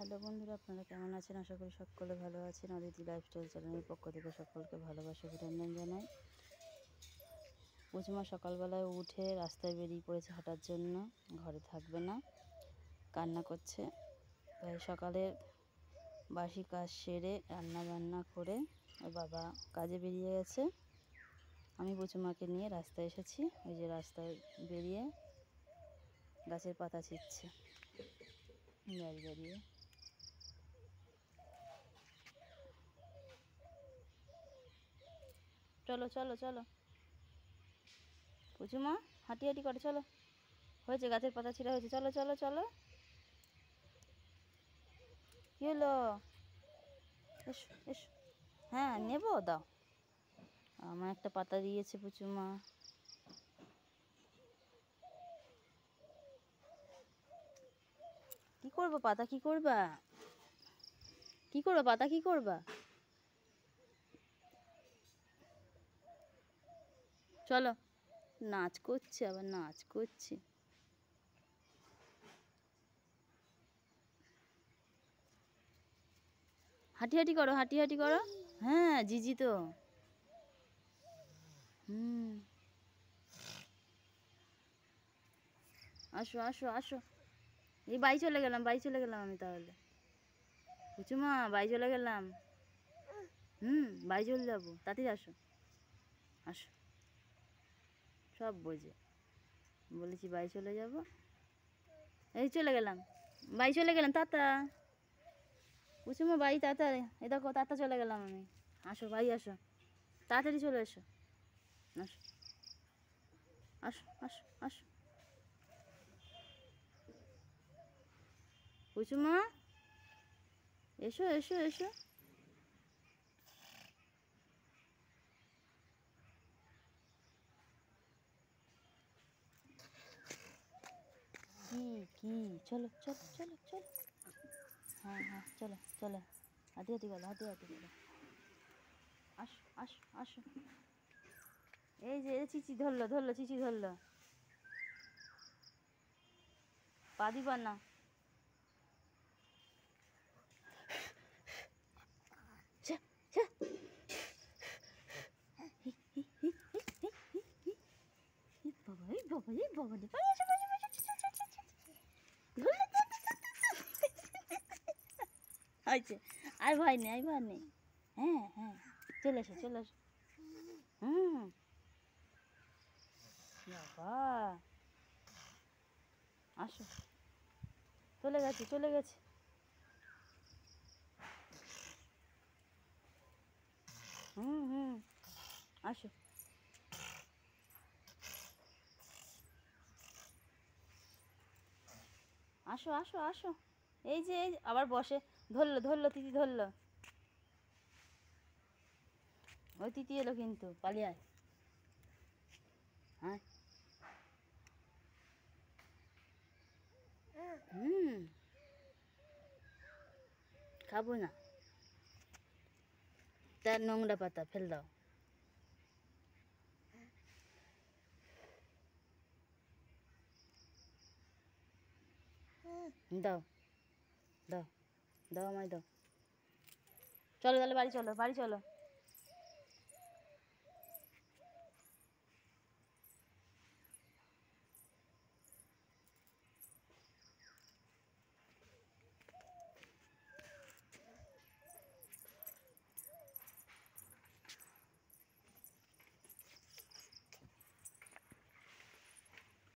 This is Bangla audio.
হ্যালো বন্ধুরা, আপনারা কেমন আছেন? আশা করি সকলে ভালো আছেন। অদিতি লাইফস্টাইল চ্যানেলের পক্ষ থেকে সকলকে ভালোবাসা অভিনন্দন জানাই। পুচমা সকালবেলায় উঠে রাস্তায় বেরিয়ে পড়েছে হাঁটার জন্য, ঘরে থাকবে না, কান্না করছে। তাই সকালে বাসি কাজ সেরে রান্না বান্না করে ওর বাবা কাজে বেরিয়ে গেছে। আমি পুচমাকে নিয়ে রাস্তায় এসেছি। ওই যে রাস্তায় বেরিয়ে গাছের পাতা ছিঁড়ছে দাঁড়িয়ে দাঁড়িয়ে। চলো চলো চলো পুচুমা, হাঁটি হাঁটি করে চলো। হয়েছে, গাছের পাতা ছিঁড়া হয়েছে, চলো চলো চলো। কী হলো? এসো এসো। হ্যাঁ নেবো, দাও। আমার একটা পাতা দিয়েছে পুচুমা। কি করবো পাতা, কি করবা? কি করবা পাতা, কি করবা? চলো। নাচ করছে, আবার নাচ করছে। হাঁটি হাঁটি করো, হাঁটি হাঁটি করো। হ্যাঁ জিজি তো। আসো আসো আসো। এই বাড়ি চলে গেলাম, বাড়ি চলে গেলাম আমি তাহলে। পুচুমা বাড়ি চলে গেলাম। বাড়ি চলে যাবো, তাতেই আসো আসো। সব বোঝে, বলেছি বাড়ি চলে যাব। এই চলে গেলাম, বাড়ি চলে গেলাম, তাতা। পুচুমা বাড়ি তাড়াতাড়ি, এই দেখো তাতা চলে গেলাম আমি। আসো বাড়ি আসো, তাড়াতাড়ি চলে এসো। আসো আসো আসো আসো। পুচুমা এসো এসো এসো। কি কি? চলো চলো চলো চলো। হ্যাঁ হ্যাঁ চলো চলো। হাঁটি হাঁটি গেলো, হাঁটি হাঁটি গেলো। আসো আসো আসো। এই যে চিচি ধরলো, ধরলো চিচি ধরলো। পা দিবা না। হয়েছে, আর ভয় নেই, আর ভয় নেই। হ্যাঁ হ্যাঁ চলে এসো চলে এসো। বাবা আসো। চলে গেছে চলে গেছে। আসো আসো আসো আসো। এই যে এই আবার বসে, ধরলো ধরলো, তিতি ধরলো। ওই তিতি এলো কিন্তু, পালিয়ে আয়। হ্যাঁ খাবো না, তার নোংরা পাতা ফেল দাও। দাও দাও দাও, আমায় দাও। চলো তাহলে বাড়ি চলো, বাড়ি চলো।